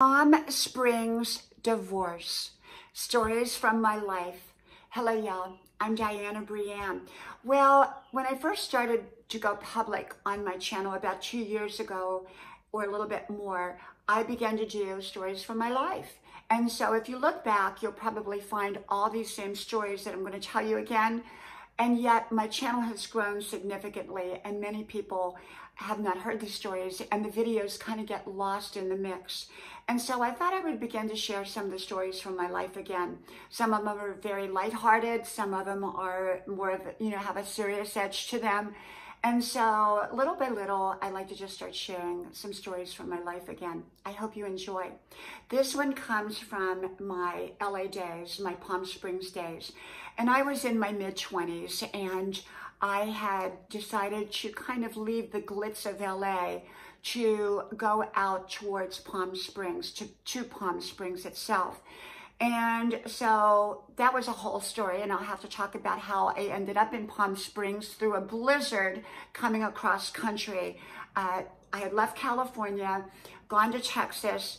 Palm Springs divorce. Stories from my life. Hello, y'all. I'm Diana Brianne. Well, when I first started to go public on my channel about 2 years ago, or a little bit more, I began to do stories from my life. And so if you look back, you'll probably find all these same stories that I'm going to tell you again. And yet my channel has grown significantly and many people have not heard these stories and the videos kind of get lost in the mix. And so I thought I would begin to share some of the stories from my life again. Some of them are very lighthearted. Some of them are more of, have a serious edge to them. And so little by little, I like to just start sharing some stories from my life again. I hope you enjoy. This one comes from my LA days, my Palm Springs days. And I was in my mid-20s and I had decided to kind of leave the glitz of LA to go out towards Palm Springs, to Palm Springs itself. And so that was a whole story, and I'll have to talk about how I ended up in Palm Springs through a blizzard coming across country. I had left California, gone to Texas,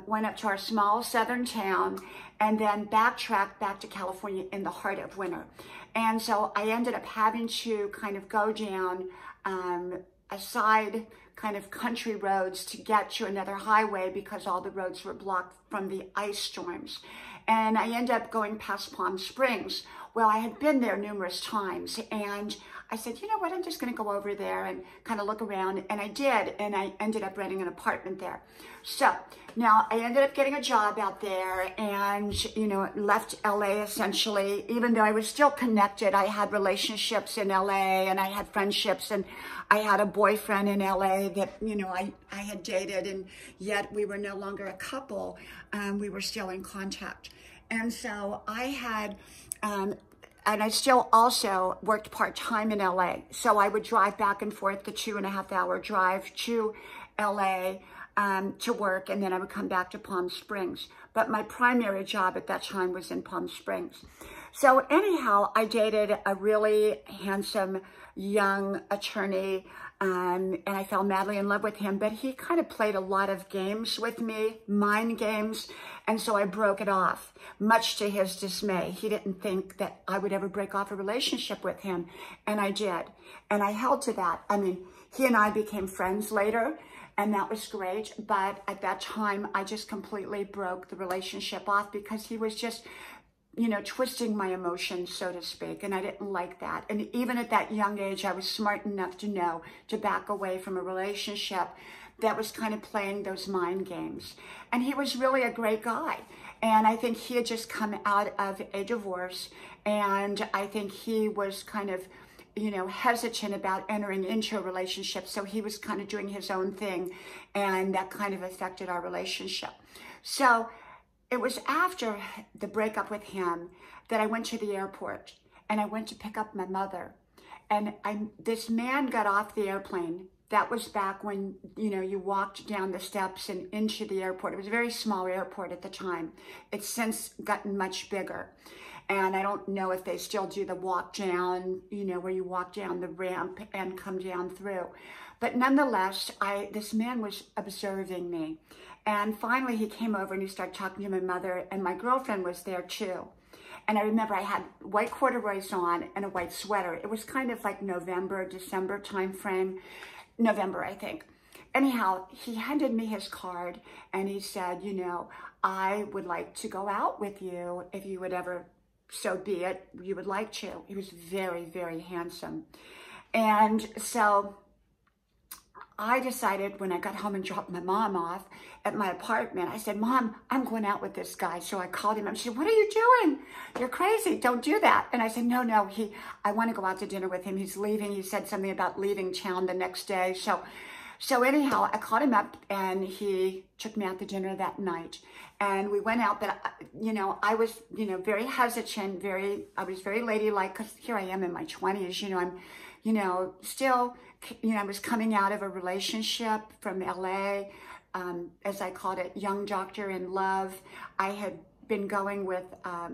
went up to our small southern town, and then backtracked back to California in the heart of winter. And so I ended up having to kind of go down a side kind of country roads to get to another highway because all the roads were blocked from the ice storms. And I ended up going past Palm Springs. Well, I had been there numerous times and I said, you know what, I'm just going to go over there and kind of look around. And I did, and I ended up renting an apartment there. So now I ended up getting a job out there and, left LA essentially, even though I was still connected. I had relationships in LA and I had friendships and I had a boyfriend in LA that, I had dated, and yet we were no longer a couple. We were still in contact. And so I had, and I still also worked part-time in LA. So I would drive back and forth the 2.5-hour drive to LA to work, and then I would come back to Palm Springs. But my primary job at that time was in Palm Springs. So anyhow, I dated a really handsome young attorney, and I fell madly in love with him, but he kind of played a lot of games with me, mind games, and so I broke it off, much to his dismay. He didn't think that I would ever break off a relationship with him, and I did, and I held to that. I mean, he and I became friends later, and that was great, but at that time, I just completely broke the relationship off because he was just twisting my emotions, so to speak, and I didn't like that. And even at that young age, I was smart enough to know to back away from a relationship that was kind of playing those mind games. And he was really a great guy. And I think he had just come out of a divorce, and I think he was kind of hesitant about entering into a relationship. So he was kind of doing his own thing, and that kind of affected our relationship. So it was after the breakup with him that I went to the airport and I went to pick up my mother. And this man got off the airplane. That was back when, you walked down the steps and into the airport. It was a very small airport at the time. It's since gotten much bigger. And I don't know if they still do the walk down, where you walk down the ramp and come down through. But nonetheless, this man was observing me. And finally, he came over and he started talking to my mother, and my girlfriend was there too. And I remember I had white corduroys on and a white sweater. It was kind of like November, December time frame. November, I think. Anyhow, he handed me his card and he said, I would like to go out with you if you would ever, so be it, you would like to. He was very, very handsome. And so I decided when I got home and dropped my mom off at my apartment, I said, Mom, I'm going out with this guy. So I called him and she said, what are you doing? You're crazy. Don't do that. And I said, no, I want to go out to dinner with him. He's leaving. He said something about leaving town the next day. So anyhow, I called him up and he took me out to dinner that night. And we went out, but I was, very hesitant, I was very ladylike because here I am in my 20s, I'm, still, I was coming out of a relationship from LA, as I called it, young doctor in love. I had been going with a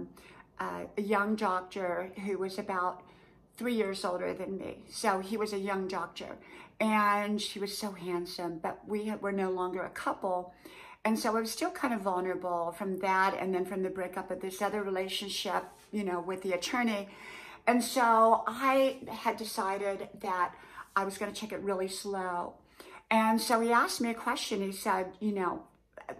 young doctor who was about 3 years older than me. So he was a young doctor and he was so handsome, but we were no longer a couple. And so I was still kind of vulnerable from that, and then from the breakup of this other relationship, you know, with the attorney. And so I had decided that I was going to take it really slow. And so he asked me a question. He said, you know,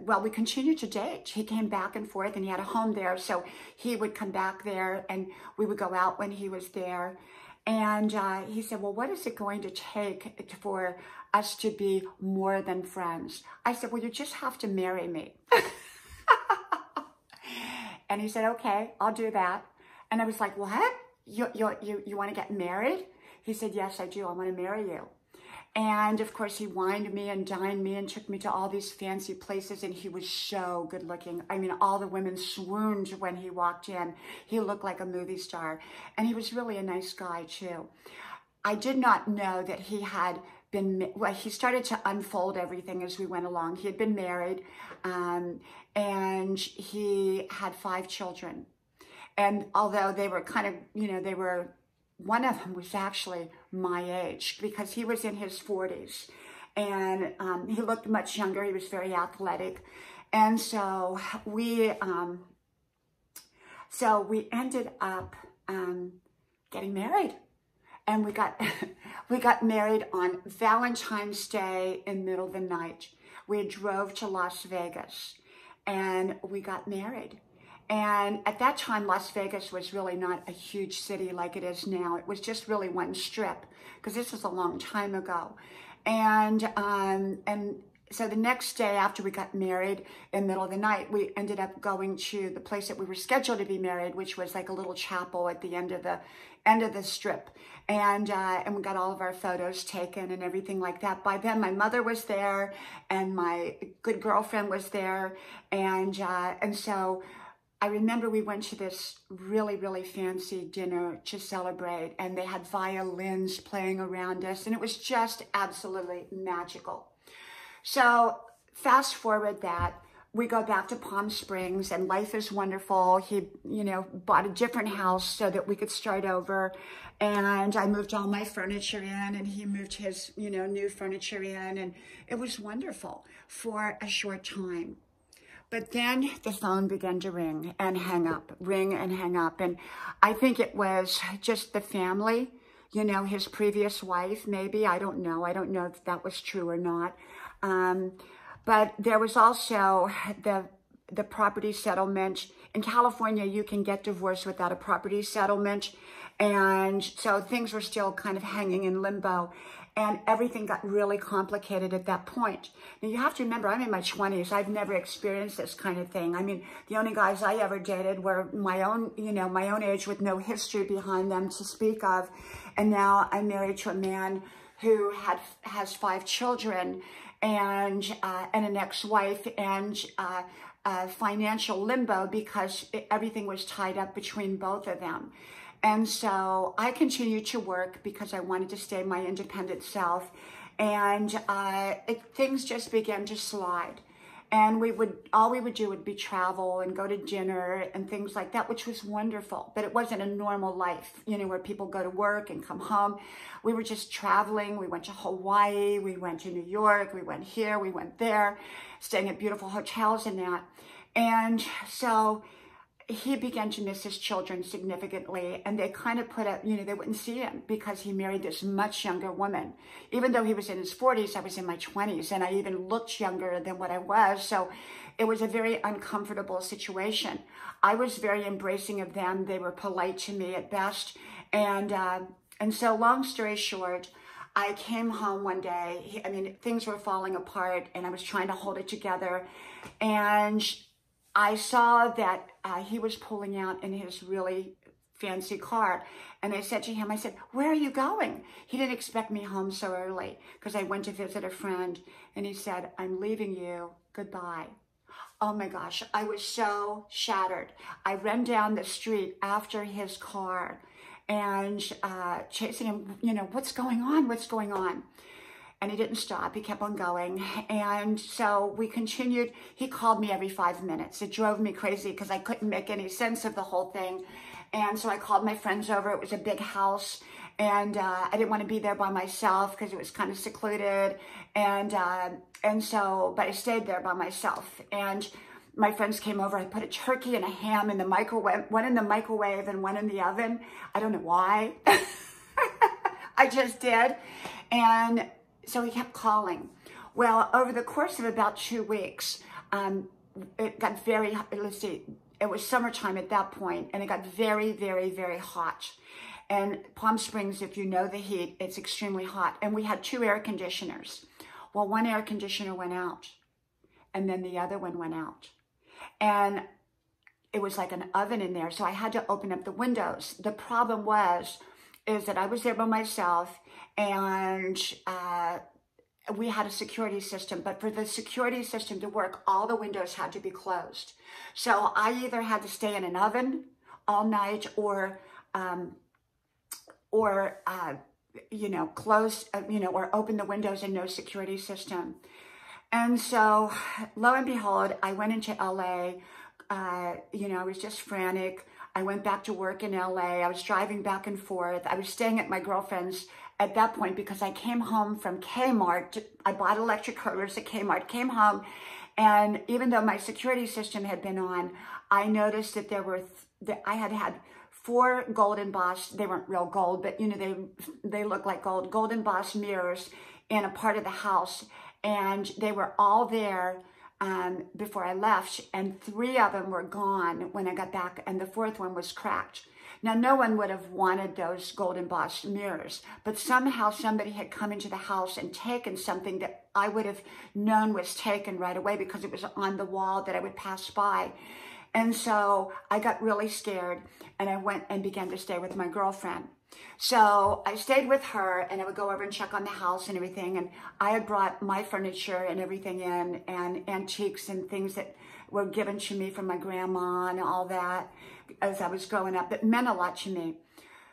well, we continued to date. He came back and forth, and he had a home there. So he would come back there, and we would go out when he was there. And he said, well, what is it going to take for us to be more than friends? I said, well, you just have to marry me. And he said, okay, I'll do that. And I was like, what? You want to get married? He said, yes, I do. I want to marry you. And of course, he wined me and dined me and took me to all these fancy places. And he was so good looking. I mean, all the women swooned when he walked in. He looked like a movie star. And he was really a nice guy, too. I did not know that he had been, well, he started to unfold everything as we went along. He had been married, and he had 5 children. And although they were kind of, you know, one of them was actually my age, because he was in his 40s, and he looked much younger. He was very athletic. And so we ended up getting married. And we got married on Valentine's Day in the middle of the night. We drove to Las Vegas, and we got married. And at that time, Las Vegas was really not a huge city like it is now. It was just really one strip, because this was a long time ago. And so the next day after we got married in the middle of the night, we ended up going to the place that we were scheduled to be married, which was like a little chapel at the end of the strip. And we got all of our photos taken and everything like that. By then, my mother was there, and my good girlfriend was there. And so I remember we went to this really, really fancy dinner to celebrate, and they had violins playing around us, and it was just absolutely magical. So fast forward that, we go back to Palm Springs, and life is wonderful. He, you know, bought a different house so that we could start over, and I moved all my furniture in, and he moved his, you know, new furniture in, and it was wonderful for a short time. But then the phone began to ring and hang up, ring and hang up. And I think it was just the family, you know, his previous wife, maybe. I don't know. I don't know if that was true or not. But there was also the property settlement. In California, you can get divorced without a property settlement. And so things were still kind of hanging in limbo. And everything got really complicated at that point. Now, you have to remember, I'm in my 20s. I've never experienced this kind of thing. I mean, the only guys I ever dated were my own, you know, my own age with no history behind them to speak of. And now I'm married to a man who has 5 children and an ex-wife, and financial limbo because everything was tied up between both of them. And so I continued to work because I wanted to stay my independent self. And things just began to slide. And all we would do would be travel and go to dinner and things like that, which was wonderful. But it wasn't a normal life, you know, where people go to work and come home. We were just traveling. We went to Hawaii. We went to New York. We went here. We went there, staying at beautiful hotels and that. And so he began to miss his children significantly, and they kind of put up, you know, they wouldn't see him because he married this much younger woman. Even though he was in his 40s, I was in my 20s, and I even looked younger than what I was. So it was a very uncomfortable situation. I was very embracing of them. They were polite to me at best. And so long story short, I came home one day. I mean, things were falling apart, and I was trying to hold it together. And I saw that he was pulling out in his really fancy car. And I said to him, I said, where are you going? He didn't expect me home so early because I went to visit a friend. And he said, I'm leaving you. Goodbye. Oh my gosh, I was so shattered. I ran down the street after his car and chasing him, you know, what's going on? What's going on? And he didn't stop. He kept on going. And so we continued. He called me every 5 minutes. It drove me crazy because I couldn't make any sense of the whole thing. And so I called my friends over. It was a big house. And I didn't want to be there by myself because it was kind of secluded. And so, but I stayed there by myself. And my friends came over. I put a turkey and a ham in the microwave, one in the microwave and one in the oven. I don't know why. I just did. And so he kept calling. Well, over the course of about 2 weeks, it got very, let's see, it was summertime at that point, and it got very, very, very hot. And Palm Springs, if you know the heat, it's extremely hot. And we had 2 air conditioners. Well, one air conditioner went out, and then the other one went out. And it was like an oven in there, so I had to open up the windows. The problem is that I was there by myself, and we had a security system, but for the security system to work, all the windows had to be closed. So I either had to stay in an oven all night or you know, close, you know, or open the windows and no security system. And so lo and behold, I went into LA. You know, I was just frantic. I went back to work in LA. I was driving back and forth. I was staying at my girlfriend's at that point because I came home from Kmart. I bought electric curlers at Kmart, came home, and even though my security system had been on, I noticed that there were, I had 4 gold embossed, they weren't real gold, but you know, they look like gold embossed mirrors in a part of the house, and they were all there before I left, and 3 of them were gone when I got back, and the 4th one was cracked. Now, no one would have wanted those gold embossed mirrors, but somehow somebody had come into the house and taken something that I would have known was taken right away because it was on the wall that I would pass by. And so I got really scared, and I went and began to stay with my girlfriend. So I stayed with her, and I would go over and check on the house and everything. And I had brought my furniture and everything in, and antiques and things that were given to me from my grandma and all that as I was growing up. It meant a lot to me.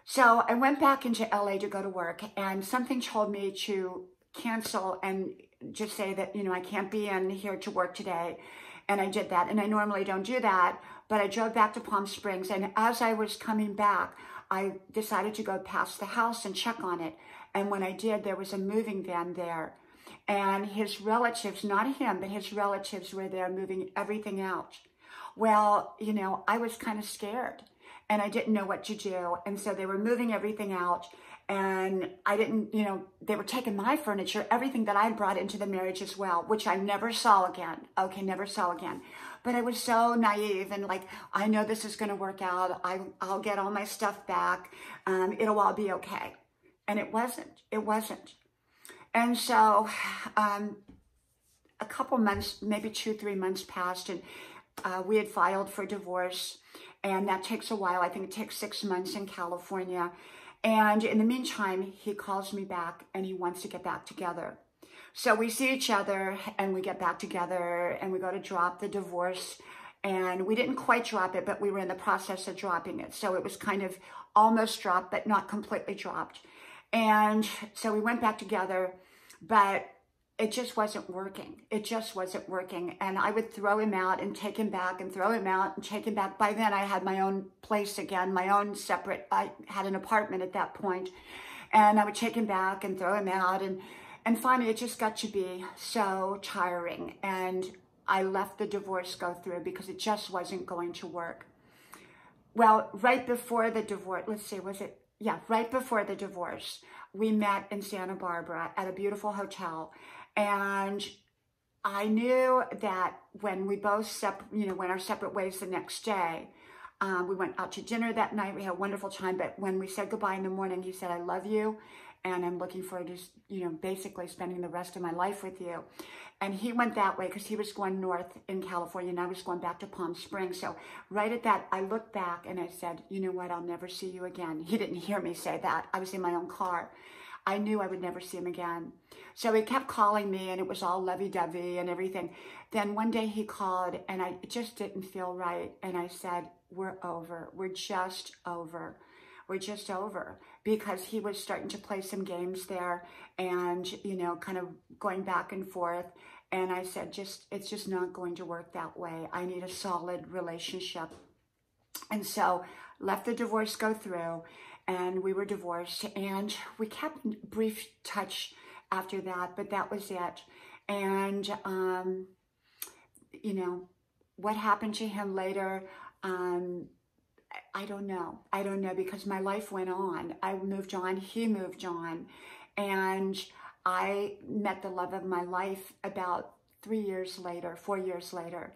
So I went back into LA to go to work, and something told me to cancel and just say that, you know, I can't be in here to work today. And I did that. And I normally don't do that, but I drove back to Palm Springs. And as I was coming back, I decided to go past the house and check on it. And when I did, there was a moving van there. And his relatives, not him, but his relatives were there moving everything out. Well, you know, I was kind of scared, and I didn't know what to do. And so they were moving everything out, and I didn't, you know, they were taking my furniture, everything that I brought into the marriage as well, which I never saw again. Okay, never saw again. But I was so naive and like, I know this is going to work out. I'll get all my stuff back. It'll all be okay. And it wasn't. It wasn't. And so a couple months, maybe 2-3 months passed, and we had filed for divorce, and that takes a while. I think it takes 6 months in California. And in the meantime, he calls me back, and he wants to get back together. So we see each other, and we get back together, and we go to drop the divorce. And we didn't quite drop it, but we were in the process of dropping it. So it was kind of almost dropped, but not completely dropped. And so we went back together, but it just wasn't working. It just wasn't working. And I would throw him out and take him back and throw him out and take him back. By then I had my own place again, my own separate, I had an apartment at that point. And I would take him back and throw him out. And finally it just got to be so tiring. And I let the divorce go through because it just wasn't going to work. Well, right before the divorce, let's see, was it? Yeah, right before the divorce, we met in Santa Barbara at a beautiful hotel. And I knew that when we both, went our separate ways the next day, we went out to dinner that night. We had a wonderful time. But when we said goodbye in the morning, he said, I love you. And I'm looking forward to, basically spending the rest of my life with you. And he went that way because he was going north in California and I was going back to Palm Springs. So right at that, I looked back and I said, you know what? I'll never see you again. He didn't hear me say that. I was in my own car. I knew I would never see him again. So he kept calling me and it was all lovey-dovey and everything. Then one day he called and it just didn't feel right. And I said, we're over. We're just over. We're just over, because he was starting to play some games there and, kind of going back and forth. And I said, it's just not going to work that way. I need a solid relationship. And so left the divorce go through. and we were divorced, and we kept in brief touch after that, but that was it. And, you know, what happened to him later, I don't know. I don't know, because my life went on. I moved on, he moved on, and I met the love of my life about 4 years later.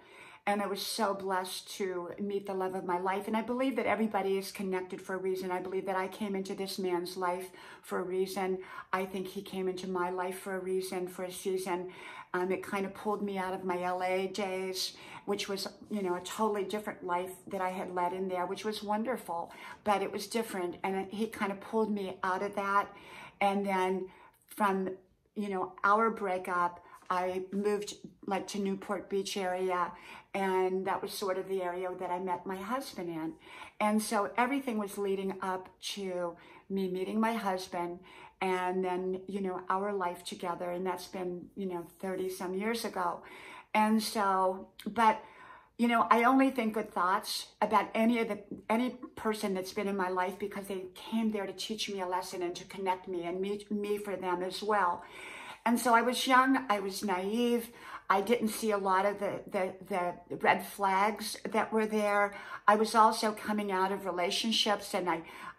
And I was so blessed to meet the love of my life. And I believe that everybody is connected for a reason. I believe that I came into this man's life for a reason. I think he came into my life for a reason, for a season. It kind of pulled me out of my LA days, which was, you know, a totally different life that I had led in there, which was wonderful, but it was different. And he kind of pulled me out of that. And then from, you know, our breakup, I moved like to Newport Beach area, and that was sort of the area that I met my husband in. And so everything was leading up to me meeting my husband, and then, you know, our life together. And that's been, you know, 30 some years ago. And so, but, you know, I only think good thoughts about any person that's been in my life, because they came there to teach me a lesson and to connect me and me for them as well. And so I was young, I was naive, I didn't see a lot of the red flags that were there. I was also coming out of relationships, and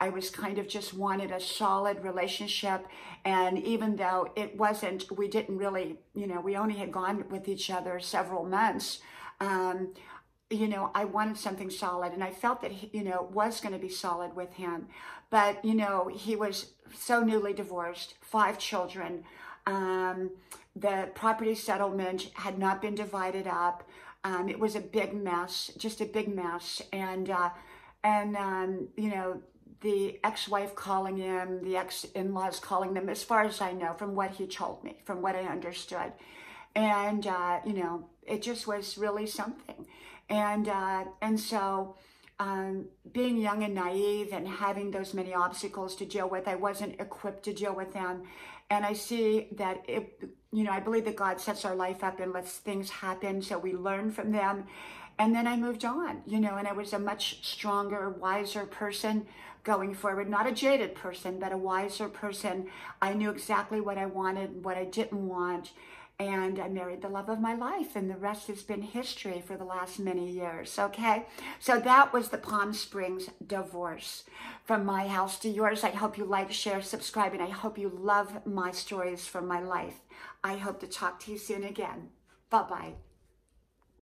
I was kind of just wanted a solid relationship. And even though it wasn't, we didn't really, you know, we only had gone with each other several months, you know, I wanted something solid, and I felt that, you know, was going to be solid with him. But, you know, he was so newly divorced, 5 children. The property settlement had not been divided up. It was a big mess, just a big mess. And you know, the ex-wife calling him, the ex-in-laws calling them, as far as I know, from what he told me, from what I understood. And, you know, it just was really something. And so, being young and naive and having those many obstacles to deal with, I wasn't equipped to deal with them. And I see that, you know, I believe that God sets our life up and lets things happen so we learn from them. And then I moved on, you know, and I was a much stronger, wiser person going forward. Not a jaded person, but a wiser person. I knew exactly what I wanted, what I didn't want. And I married the love of my life, and the rest has been history for the last many years, okay? So that was the Palm Springs divorce. From my house to yours, I hope you like, share, subscribe, and I hope you love my stories from my life. I hope to talk to you soon again. Bye-bye.